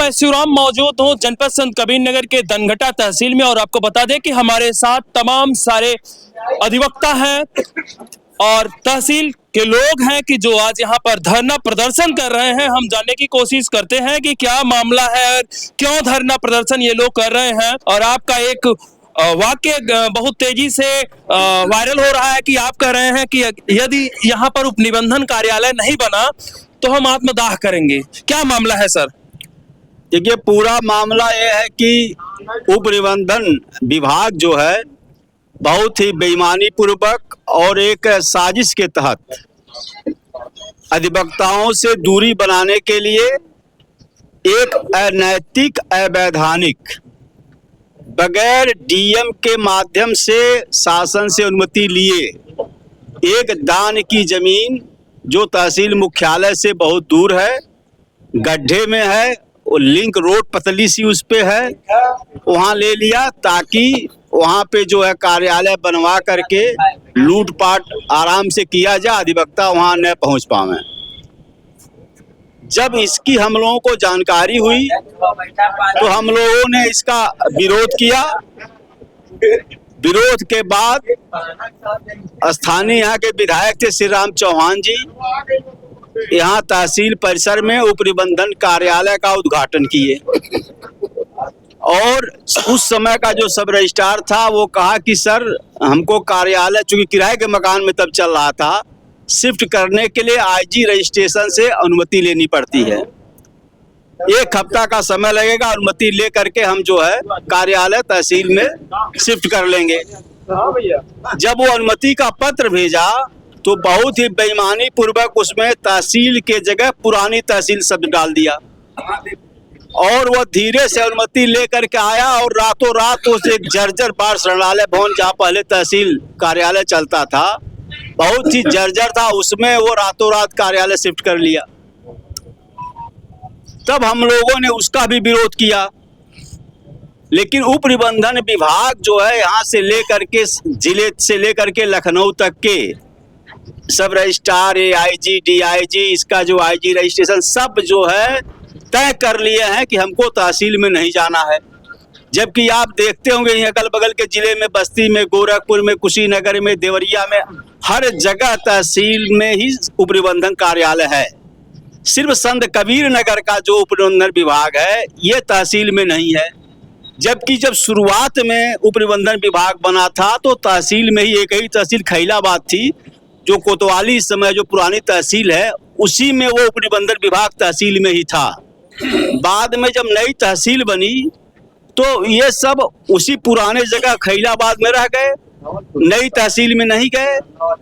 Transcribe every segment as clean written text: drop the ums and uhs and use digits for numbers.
मैं शिवराम मौजूद हूँ जनपद संत कबीर नगर के धनघटा तहसील में और आपको बता दें कि हमारे साथ तमाम सारे अधिवक्ता हैं और तहसील के लोग हैं कि जो आज यहाँ पर धरना प्रदर्शन कर रहे हैं। हम जानने की कोशिश करते हैं कि क्या मामला है और क्यों धरना प्रदर्शन ये लोग कर रहे हैं। और आपका एक वाक्य बहुत तेजी से वायरल हो रहा है कि आप कह रहे हैं कि यदि यहाँ पर उपनिबंधन कार्यालय नहीं बना तो हम आत्मदाह करेंगे। क्या मामला है सर? देखिए, पूरा मामला ये है कि उपनिबंधन विभाग जो है बहुत ही बेईमानी पूर्वक और एक साजिश के तहत अधिवक्ताओं से दूरी बनाने के लिए एक अनैतिक, अवैधानिक, बगैर डीएम के माध्यम से शासन से अनुमति लिए एक दान की जमीन जो तहसील मुख्यालय से बहुत दूर है, गड्ढे में है, वो लिंक रोड पतली सी उस पे है, वहाँ ले लिया ताकि वहाँ पे जो है कार्यालय बनवा करके लूटपाट आराम से किया जाए, अधिवक्ता वहाँ न पहुँच पावे। जब इसकी हम लोगों को जानकारी हुई तो हम लोगों ने इसका विरोध किया। विरोध के बाद स्थानीय यहाँ के विधायक थे श्री राम चौहान जी, यहाँ तहसील परिसर में उपनिबंधन कार्यालय का उद्घाटन किए और उस समय का जो सब रजिस्ट्रार था वो कहा कि सर हमको कार्यालय, चूंकि किराए के मकान में तब चल रहा था, शिफ्ट करने के लिए आईजी रजिस्ट्रेशन से अनुमति लेनी पड़ती है। 1 हफ्ता का समय लगेगा, अनुमति ले करके हम जो है कार्यालय तहसील में शिफ्ट कर लेंगे। जब वो अनुमति का पत्र भेजा तो बहुत ही बेईमानी पूर्वक उसमें तहसील के जगह पुरानी तहसील शब्द डाल दिया और वह धीरे से अनुमति लेकर के आया और रातों रात उस एक जर्जर बाढ़ शरणालय भवन जहाँ पहले तहसील कार्यालय चलता था, बहुत ही जर्जर था, उसमें वो रातों रात कार्यालय शिफ्ट कर लिया। तब हम लोगों ने उसका भी विरोध किया, लेकिन उपनिबंधन विभाग जो है यहाँ से लेकर के जिले से लेकर के लखनऊ तक के सब रजिस्ट्रार, एआईजी, डीआईजी, इसका जो आईजी रजिस्ट्रेशन सब जो है तय कर लिए हैं कि हमको तहसील में नहीं जाना है। जबकि आप देखते होंगे यहाँ अगल बगल के जिले में, बस्ती में, गोरखपुर में, कुशीनगर में, देवरिया में, हर जगह तहसील में ही उपनिबंधन कार्यालय है। सिर्फ संत कबीर नगर का जो उपनिबंधन विभाग है ये तहसील में नहीं है। जबकि जब शुरुआत में उपनिबंधन विभाग बना था तो तहसील में ही एक ही तहसील खैलाबाद थी, जो कोतवाली इस समय जो पुरानी तहसील है उसी में वो उपनिबंधन विभाग तहसील में ही था। बाद में जब नई तहसील बनी तो ये सब उसी पुराने जगह खैलाबाद में रह गए, नई तहसील में नहीं गए।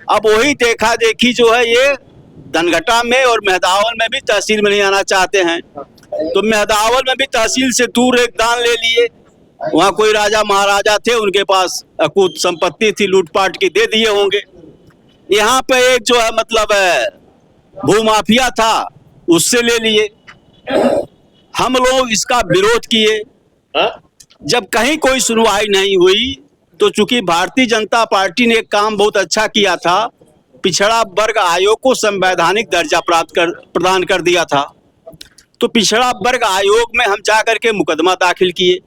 अब वही देखा देखी जो है ये धनघटा में और मेहदावल में भी तहसील में नहीं आना चाहते हैं। तो मेहदावल में भी तहसील से दूर एक दान ले लिए, वहाँ कोई राजा महाराजा थे, उनके पास अकूत संपत्ति थी, लूटपाट की, दे दिए होंगे। यहाँ पे एक जो है मतलब भूमाफिया था, उससे ले लिए। हम लोग इसका विरोध किए। जब कहीं कोई सुनवाई नहीं हुई तो चूंकि भारतीय जनता पार्टी ने एक काम बहुत अच्छा किया था, पिछड़ा वर्ग आयोग को संवैधानिक दर्जा प्रदान कर दिया था। तो पिछड़ा वर्ग आयोग में हम जाकर के मुकदमा दाखिल किए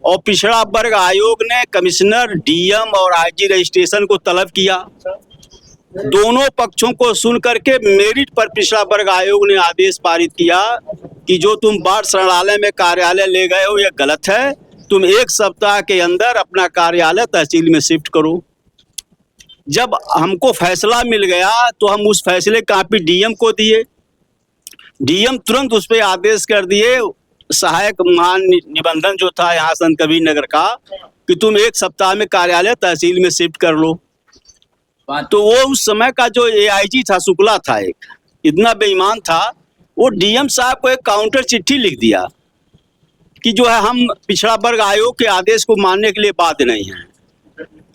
और पिछड़ा वर्ग आयोग ने कमिश्नर, डीएम और आईजी रजिस्ट्रेशन को तलब किया। दोनों पक्षों को सुन करके मेरिट पर पिछड़ा वर्ग आयोग ने आदेश पारित किया कि जो तुम बाढ़ शरणालय में कार्यालय ले गए हो ये गलत है, तुम 1 सप्ताह के अंदर अपना कार्यालय तहसील में शिफ्ट करो। जब हमको फैसला मिल गया तो हम उस फैसले की कॉपी डीएम को दिए। डीएम तुरंत उस पर आदेश कर दिए, सहायक महानिबंधन जो था यहाँ संत कबीर नगर का, कि तुम 1 सप्ताह में कार्यालय तहसील में शिफ्ट कर लो। तो वो उस समय का जो एआईजी था, शुक्ला था, एक इतना बेईमान था, वो डीएम साहब को एक काउंटर चिट्ठी लिख दिया कि जो है हम पिछड़ा वर्ग आयोग के आदेश को मानने के लिए बाध्य नहीं हैं।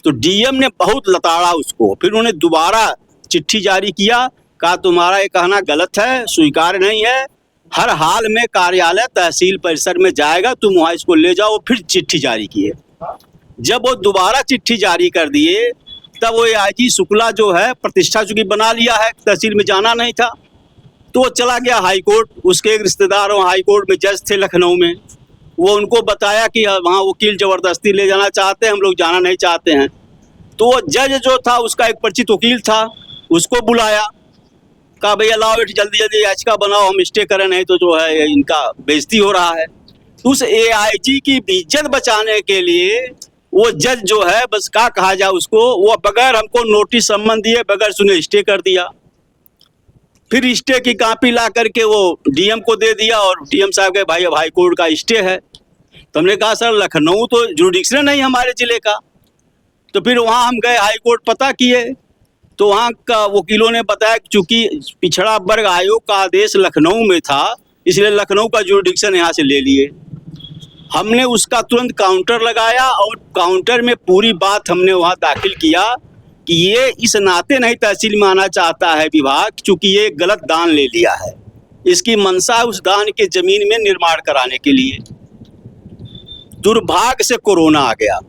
तो डीएम ने बहुत लताड़ा उसको, फिर उन्होंने दोबारा चिट्ठी जारी किया, कहा तुम्हारा ये कहना गलत है, स्वीकार नहीं है, हर हाल में कार्यालय तहसील परिसर में जाएगा, तुम वहाँ इसको ले जाओ। फिर चिट्ठी जारी किए। जब वो दोबारा चिट्ठी जारी कर दिए तब वो आईजी शुक्ला जो है प्रतिष्ठा चूंकि बना लिया है, तहसील में जाना नहीं था, तो वो चला गया हाई कोर्ट। उसके एक रिश्तेदार वहाँ हाई कोर्ट में जज थे लखनऊ में, वो उनको बताया कि वहाँ वकील ज़बरदस्ती ले जाना चाहते हैं, हम लोग जाना नहीं चाहते हैं। तो वो जज जो था उसका एक परिचित वकील था, उसको बुलाया, कहा भैया लाओ बेटी जल्दी जल्दी याचिका बनाओ, हम स्टे करें नहीं तो जो है इनका बेइज्जती हो रहा है। उस AIG की इज्जत बचाने के लिए वो जज जो है बस क्या कहा जाए उसको, वो बगैर हमको नोटिस सम्मन दिए बगैर सुने स्टे कर दिया। फिर स्टे की कॉपी ला करके वो DM को दे दिया और DM साहब के भाई अब हाई कोर्ट का स्टे है। तो हमने कहा सर लखनऊ तो जुरिडिक्शन नहीं हमारे ज़िले का। तो फिर वहाँ हम गए हाई कोर्ट पता किए, तो वहाँ का वकीलों ने बताया कि चूँकि पिछड़ा वर्ग आयोग का आदेश लखनऊ में था इसलिए लखनऊ का जुरिडिक्शन यहाँ से ले लिए। हमने उसका तुरंत काउंटर लगाया और काउंटर में पूरी बात हमने वहाँ दाखिल किया कि ये इस नाते नहीं तहसील में आना चाहता है विभाग, चूँकि ये गलत दान ले लिया है, इसकी मंशा उस दान के ज़मीन में निर्माण कराने के लिए। दुर्भाग्य से कोरोना आ गया,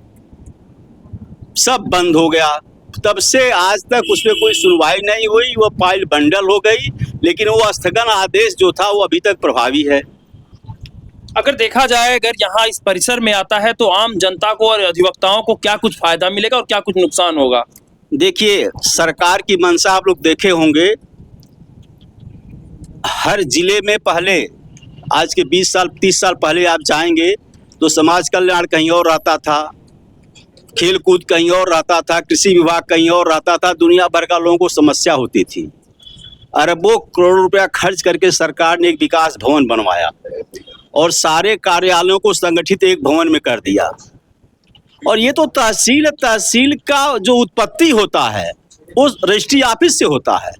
सब बंद हो गया, तब से आज तक उसमें कोई सुनवाई नहीं हुई, वो फाइल बंडल हो गई, लेकिन वो स्थगन आदेश जो था वो अभी तक प्रभावी है। अगर देखा जाए अगर यहाँ इस परिसर में आता है तो आम जनता को और अधिवक्ताओं को क्या कुछ फायदा मिलेगा और क्या कुछ नुकसान होगा? देखिए सरकार की मंशा आप लोग देखे होंगे, हर जिले में पहले आज के 20 साल 30 साल पहले आप जाएंगे तो समाज कल्याण कहीं और रहता था, खेल कूद कहीं और रहता था, कृषि विभाग कहीं और रहता था, दुनिया भर का लोगों को समस्या होती थी। अरबों करोड़ रुपया खर्च करके सरकार ने एक विकास भवन बनवाया और सारे कार्यालयों को संगठित एक भवन में कर दिया। और ये तो तहसील का जो उत्पत्ति होता है वो रजिस्ट्री ऑफिस से होता है।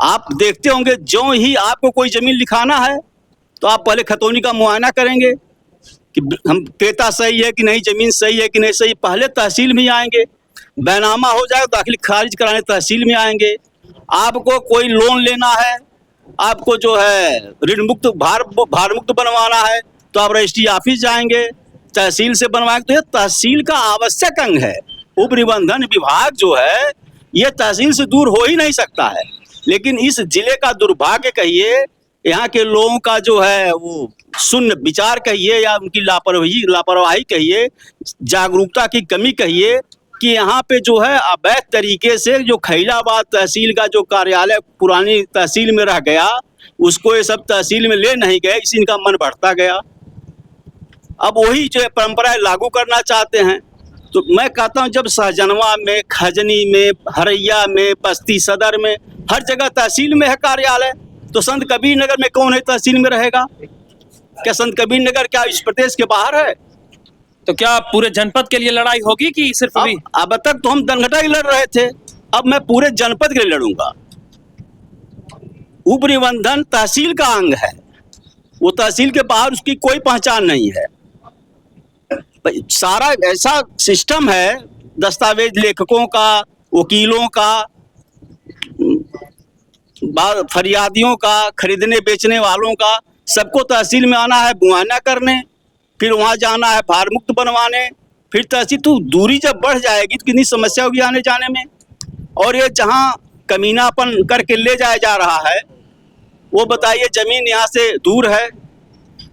आप देखते होंगे जो ही आपको कोई ज़मीन लिखाना है तो आप पहले खतौनी का मुआयना करेंगे कि हम पेता सही है कि नहीं, ज़मीन सही है कि नहीं सही, पहले तहसील में आएंगे। बैनामा हो जाए दाखिल खारिज कराने तहसील में आएंगे। आपको कोई लोन लेना है, आपको जो है ऋण मुक्त भार मुक्त बनवाना है तो आप रजिस्ट्री ऑफिस जाएंगे, तहसील से बनवाएंगे। तो ये तहसील का आवश्यक अंग है। उप निबंधन विभाग जो है ये तहसील से दूर हो ही नहीं सकता है। लेकिन इस जिले का दुर्भाग्य कहिए, यहाँ के लोगों का जो है वो शून्य विचार कहिए या उनकी लापरवाही कहिए, जागरूकता की कमी कहिए कि यहाँ पे जो है अवैध तरीके से जो खैलाबाद तहसील का जो कार्यालय पुरानी तहसील में रह गया उसको ये सब तहसील में ले नहीं गए, इसी इनका मन बढ़ता गया। अब वही जो परंपराएं लागू करना चाहते हैं। तो मैं कहता हूँ जब सहजनवा में, खजनी में, हरैया में, बस्ती सदर में हर जगह तहसील में है कार्यालय, तो संत कबीर नगर में कौन है तहसील में रहेगा? क्या संत कबीर नगर क्या इस प्रदेश के बाहर है? तो क्या पूरे जनपद के लिए लड़ाई होगी कि सिर्फ अभी? अब तक तो हम दनघटा ही लड़ रहे थे, अब मैं पूरे जनपद के लिए लड़ूंगा। उप निबंधन तहसील का अंग है, वो तहसील के बाहर उसकी कोई पहचान नहीं है। सारा ऐसा सिस्टम है दस्तावेज लेखकों का, वकीलों का, फरियादियों का, खरीदने बेचने वालों का, सबको तहसील में आना है मुआयना करने, फिर वहाँ जाना है भार मुक्त बनवाने, फिर तहसील। तो दूरी जब बढ़ जाएगी तो कितनी समस्या होगी आने जाने में। और ये जहाँ कमीनापन करके ले जाया जा रहा है वो बताइए, ज़मीन यहाँ से दूर है,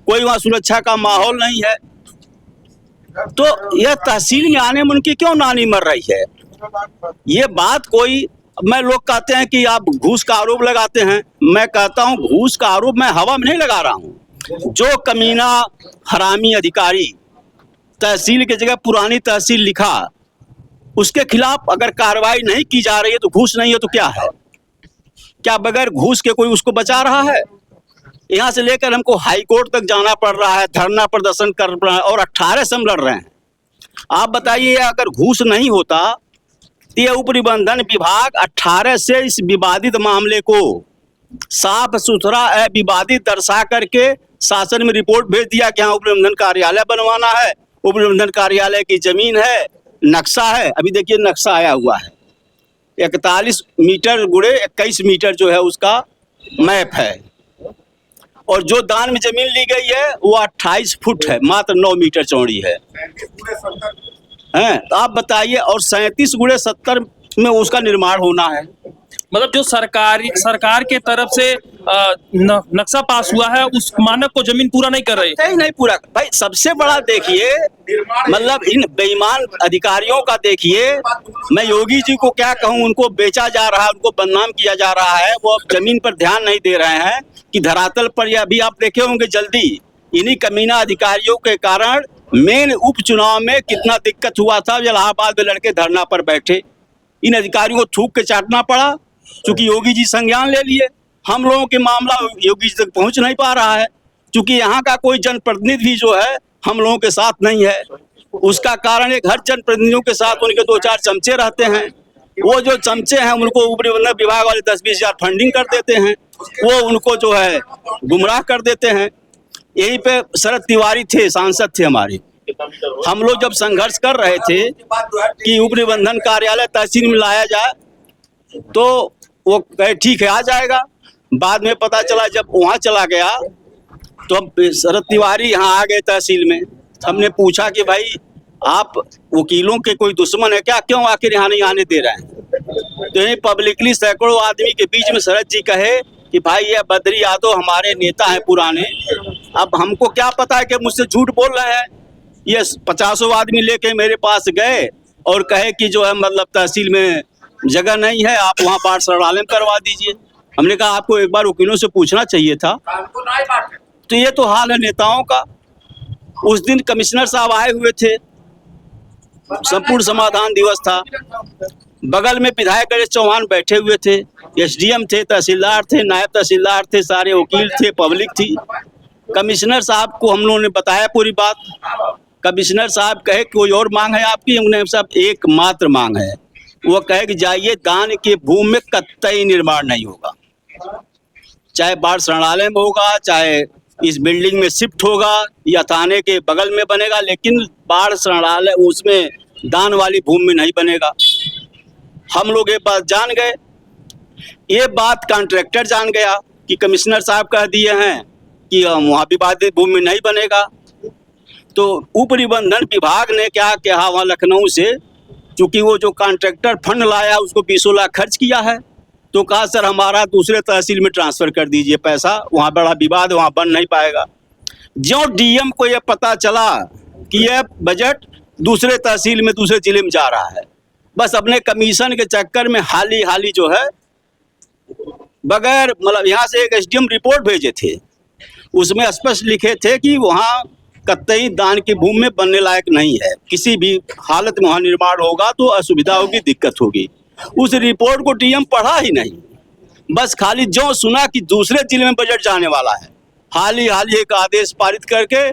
कोई वहाँ सुरक्षा का माहौल नहीं है, तो यह तहसील में आने में उनकी क्यों नानी मर रही है? ये बात कोई, मैं लोग कहते हैं कि आप घूस का आरोप लगाते हैं, मैं कहता हूँ घूस का आरोप मैं हवा में नहीं लगा रहा हूँ। जो कमीना हरामी अधिकारी तहसील की जगह पुरानी तहसील लिखा, उसके खिलाफ अगर कार्रवाई नहीं की जा रही है तो घूस नहीं है तो क्या है? क्या बगैर घूस के कोई उसको बचा रहा है? यहाँ से लेकर हमको हाई कोर्ट तक जाना पड़ रहा है, धरना प्रदर्शन कर रहा है और 18 से हम लड़ रहे हैं। आप बताइए अगर घूस नहीं होता तो ये उप निबंधन विभाग 18 से इस विवादित मामले को साफ सुथरा अविवादित दर्शा करके शासन में रिपोर्ट भेज दिया कि हाँ उप निबंधन कार्यालय बनवाना है, उप निबंधन कार्यालय की जमीन है, नक्शा है। अभी देखिए नक्शा आया हुआ है, 41 मीटर गुणे 21 मीटर जो है उसका मैप है, और जो दान में जमीन ली गई है वो 28 फुट है, मात्र 9 मीटर चौड़ी है। तो आप बताइए, और 37 गुणे 70 में उसका निर्माण होना है। मतलब जो सरकार के तरफ से नक्शा पास हुआ है उस मानक को जमीन पूरा नहीं कर रही। नहीं पूरा भाई, सबसे बड़ा देखिए मतलब इन बेईमान अधिकारियों का देखिए, मैं योगी जी को क्या कहूं, उनको बेचा जा रहा है, उनको बदनाम किया जा रहा है, वो अब जमीन पर ध्यान नहीं दे रहे हैं कि धरातल पर, या अभी आप देखे होंगे जल्दी इन्हीं कमीना अधिकारियों के कारण मेन उपचुनाव में कितना दिक्कत हुआ था। इलाहाबाद में लड़के धरना पर बैठे, इन अधिकारियों को थूक के चाटना पड़ा, क्योंकि योगी जी संज्ञान ले लिए। हम लोगों के मामला योगी जी तक पहुंच नहीं पा रहा है, क्योंकि यहाँ का कोई जनप्रतिनिधि भी जो है हम लोगों के साथ नहीं है। उसका कारण एक, हर जनप्रतिनिधियों के साथ उनके 2-4 चमचे रहते हैं। वो जो चमचे हैं उनको उपनिबंधन विभाग वाले 10-20 हजार फंडिंग कर देते हैं, वो उनको जो है गुमराह कर देते हैं। यहीं पे शरद तिवारी थे, सांसद थे हमारे, हम लोग जब संघर्ष कर रहे थे कि उपनिबंधन कार्यालय तहसील में लाया जाए, तो वो कहे ठीक है आ जाएगा। बाद में पता चला जब वहाँ चला गया तो अब शरद तिवारी यहाँ आ गए तहसील में। हमने पूछा कि भाई आप वकीलों के कोई दुश्मन है क्या, क्यों आखिर यहाँ नहीं आने दे रहे हैं? तो यही पब्लिकली सैकड़ों आदमी के बीच में शरद जी कहे कि भाई ये बद्री यादव हमारे नेता हैं पुराने, अब हमको क्या पता है कि मुझसे झूठ बोल रहे हैं। ये 50 आदमी लेके मेरे पास गए और कहे कि जो है मतलब तहसील में जगह नहीं है, आप वहाँ बाढ़ शरणालय में करवा दीजिए। हमने कहा आपको एक बार वकीलों से पूछना चाहिए था। तो ये तो हाल है नेताओं का। उस दिन कमिश्नर साहब आए हुए थे, संपूर्ण समाधान दिवस था, बगल में विधायक गणेश चौहान बैठे हुए थे, एसडीएम थे, तहसीलदार थे, नायब तहसीलदार थे, सारे वकील थे, पब्लिक थी। कमिश्नर साहब को हम लोगों ने बताया पूरी बात। कमिश्नर साहब कहे कोई और मांग है आपकी? हमने साहब एकमात्र मांग है। वो कहे कि जाइए, दान के भूमि में कतई निर्माण नहीं होगा, चाहे बाढ़ शरणालय में होगा, चाहे इस बिल्डिंग में शिफ्ट होगा या थाने के बगल में बनेगा, लेकिन बाढ़ शरणालय उसमें दान वाली भूमि में नहीं बनेगा। हम लोग ये बात जान गए, ये बात कॉन्ट्रैक्टर जान गया कि कमिश्नर साहब कह दिए हैं कि वहाँ विवादित भूमि में नहीं बनेगा। तो उप निबंधन विभाग ने क्या कहा वहाँ लखनऊ से, चूंकि वो जो कॉन्ट्रैक्टर फंड लाया उसको 20 लाख खर्च किया है, तो कहा सर हमारा दूसरे तहसील में ट्रांसफर कर दीजिए पैसा, वहाँ बड़ा विवाद, वहाँ बन नहीं पाएगा। जो डीएम को यह पता चला कि यह बजट दूसरे तहसील में, दूसरे जिले में जा रहा है, बस अपने कमीशन के चक्कर में हाली जो है बगैर मतलब यहाँ से एक एसडीएम रिपोर्ट भेजे थे, उसमें स्पष्ट लिखे थे कि वहाँ कतई दान की भूमि में बनने लायक नहीं है, किसी भी हालत में वहाँ निर्माण होगा तो असुविधा होगी, दिक्कत होगी। उस रिपोर्ट को डीएम पढ़ा ही नहीं, बस खाली जो सुना कि दूसरे जिले में बजट जाने वाला है, हाली एक आदेश पारित करके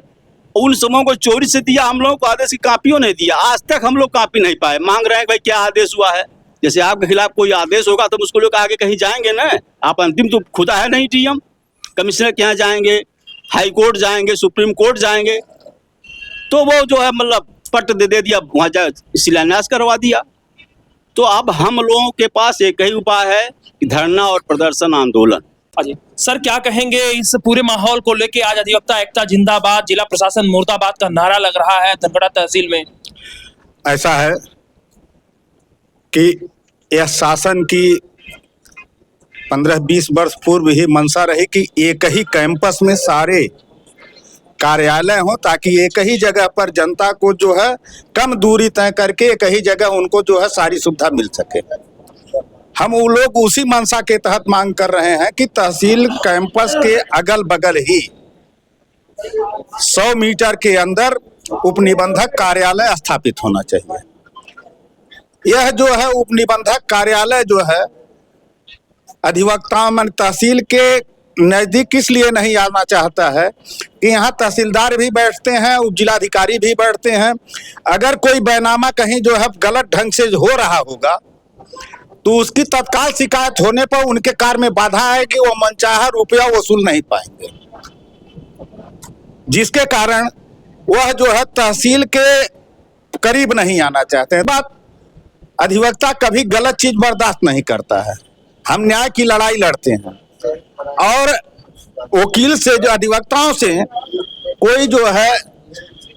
उन समूहों को चोरी से दिया। हम लोगों को आदेश की कापियों नहीं दिया, आज तक हम लोग कापी नहीं पाए। मांग रहे हैं भाई क्या आदेश हुआ है, जैसे आपके खिलाफ कोई आदेश होगा तो उसको लोग आगे कहीं जाएंगे ना, आप अंतिम तो खुदा है नहीं डीएम, कमिश्नर के यहाँ जाएंगे, हाई कोर्ट जाएंगे, सुप्रीम कोर्ट जाएंगे, तो वो जो है मतलब पट दे दिया, वहाँ जा शिलान्यास करवा दिया। तो अब हम लोगों के पास एक ही उपाय है कि धरना और प्रदर्शन आंदोलन। जी सर, क्या कहेंगे इस पूरे माहौल को लेके? आज अधिवक्ता एकता जिंदाबाद, जिला प्रशासन मुर्दाबाद का नारा लग रहा है धनगढ़ा तहसील में। ऐसा है कि यह शासन की 15-20 वर्ष पूर्व ही मंशा रही कि एक ही कैंपस में सारे कार्यालय हो, ताकि एक ही जगह पर जनता को जो है कम दूरी तय करके एक ही जगह उनको जो है सारी सुविधा मिल सके। हम वो लोग उसी मंशा के तहत मांग कर रहे हैं कि तहसील कैंपस के अगल बगल ही 100 मीटर के अंदर उपनिबंधक कार्यालय स्थापित होना चाहिए। यह जो है उपनिबंधक कार्यालय जो है अधिवक्ता मन तहसील के नज़दीक इसलिए नहीं आना चाहता है कि यहाँ तहसीलदार भी बैठते हैं, उप जिलाधिकारी भी बैठते हैं। अगर कोई बैनामा कहीं जो है गलत ढंग से हो रहा होगा तो उसकी तत्काल शिकायत होने पर उनके कार्य में बाधा आएगी, वो मनचाहा रुपया वसूल नहीं पाएंगे, जिसके कारण वह जो है तहसील के करीब नहीं आना चाहते हैं। बात अधिवक्ता कभी गलत चीज बर्दाश्त नहीं करता है, हम न्याय की लड़ाई लड़ते हैं और वकील से जो अधिवक्ताओं से कोई जो है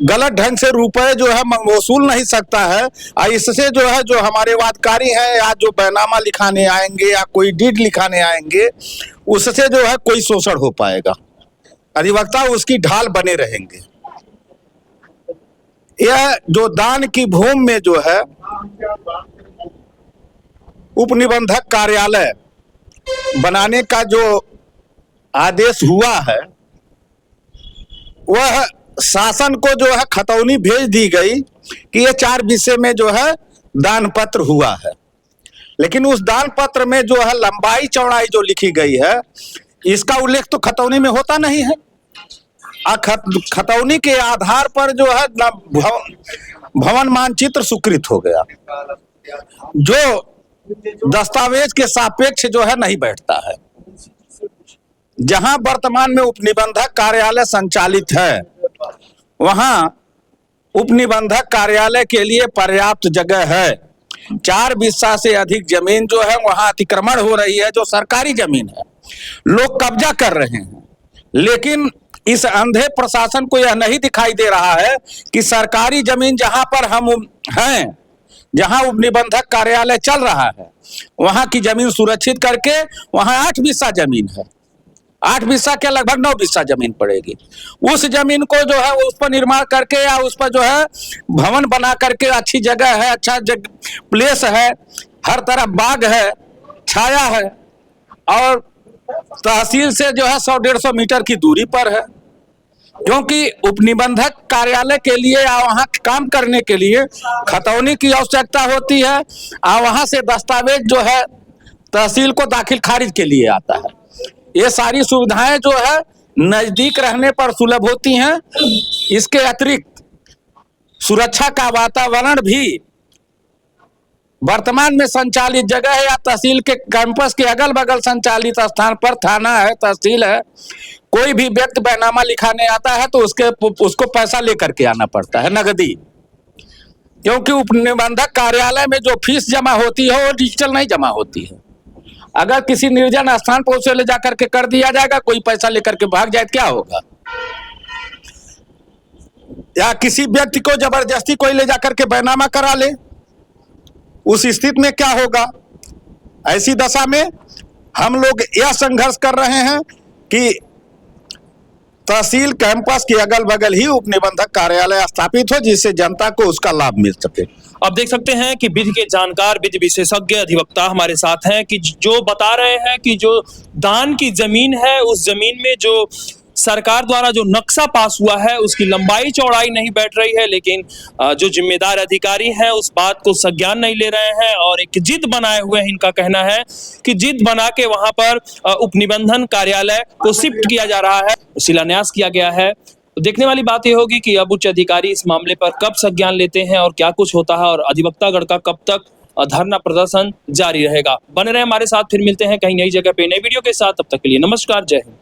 गलत ढंग से रुपए जो है वसूल नहीं सकता है। और इससे जो है जो हमारे वादकारी हैं या जो बैनामा लिखाने आएंगे या कोई डीड लिखाने आएंगे, उससे जो है कोई शोषण हो पाएगा। अधिवक्ता उसकी ढाल बने रहेंगे। यह जो दान की भूमि में जो है उपनिबंधक कार्यालय बनाने का जो आदेश हुआ है, वह शासन को जो है खतौनी भेज दी गई कि ये 4 विषय में जो है दान पत्र हुआ है। लेकिन उस दान पत्र में जो है लंबाई चौड़ाई जो लिखी गई है, इसका उल्लेख तो खतौनी में होता नहीं है। खतौनी के आधार पर जो है भवन मानचित्र स्वीकृत हो गया, जो दस्तावेज के सापेक्ष जो है नहीं बैठता है। जहां वर्तमान में उपनिबंधक कार्यालय संचालित है, वहां उपनिबंधक कार्यालय के लिए पर्याप्त जगह है। 4 बिस्सा से अधिक जमीन जो है वहां अतिक्रमण हो रही है, जो सरकारी जमीन है, लोग कब्जा कर रहे हैं। लेकिन इस अंधे प्रशासन को यह नहीं दिखाई दे रहा है कि सरकारी जमीन जहां पर हम हैं, जहां उपनिबंधक कार्यालय चल रहा है, वहां की जमीन सुरक्षित करके वहां 8 बिस्सा जमीन है। 8 बिस्सा के लगभग 9 बिस्सा जमीन पड़ेगी। उस जमीन को जो है उस पर निर्माण करके या उस पर जो है भवन बना करके, अच्छी जगह है, अच्छा प्लेस है, हर तरफ बाग है, छाया है, और तहसील से जो है 100-150 मीटर की दूरी पर है। क्योंकि उपनिबंधक कार्यालय के लिए या वहाँ काम करने के लिए खतौनी की आवश्यकता होती है, और वहाँ से दस्तावेज जो है तहसील को दाखिल खारिज के लिए आता है। ये सारी सुविधाएं जो है नजदीक रहने पर सुलभ होती हैं। इसके अतिरिक्त सुरक्षा का वातावरण भी वर्तमान में संचालित जगह है या तहसील के कैंपस के अगल बगल संचालित स्थान पर थाना है, तहसील है, कोई भी व्यक्ति बैनामा लिखाने आता है तो उसको पैसा लेकर के आना पड़ता है, नगदी। क्योंकि उपनिबंधक कार्यालय में जो फीस जमा होती है वो डिजिटल नहीं जमा होती है। अगर किसी निर्जन स्थान पर उसे ले जाकर के कर दिया जाएगा, कोई पैसा लेकर के भाग जाए, क्या होगा? या किसी व्यक्ति को जबरदस्ती कोई ले जाकर के बैनामा करा ले, उस स्थिति में क्या होगा? ऐसी दशा में हम लोग यह संघर्ष कर रहे हैं कि तहसील कैंपस के अगल बगल ही उपनिबंधक कार्यालय स्थापित हो, जिससे जनता को उसका लाभ मिल सके। अब देख सकते हैं कि विधि के जानकार, विधि विशेषज्ञ अधिवक्ता हमारे साथ हैं कि जो बता रहे हैं कि जो दान की जमीन है, उस जमीन में जो सरकार द्वारा जो नक्शा पास हुआ है उसकी लंबाई चौड़ाई नहीं बैठ रही है। लेकिन जो जिम्मेदार अधिकारी हैं उस बात को संज्ञान नहीं ले रहे हैं और एक जिद बनाए हुए हैं। इनका कहना है कि जिद बना के वहां पर उपनिबंधन कार्यालय को शिफ्ट किया जा रहा है, शिलान्यास किया गया है। तो देखने वाली बात यह होगी कि अब उच्च अधिकारी इस मामले पर कब संज्ञान लेते हैं और क्या कुछ होता है, और अधिवक्तागण का कब तक धरना प्रदर्शन जारी रहेगा। बने रहे हमारे साथ, फिर मिलते हैं कहीं नई जगह पे नई वीडियो के साथ। तब तक के लिए नमस्कार, जय हिंद।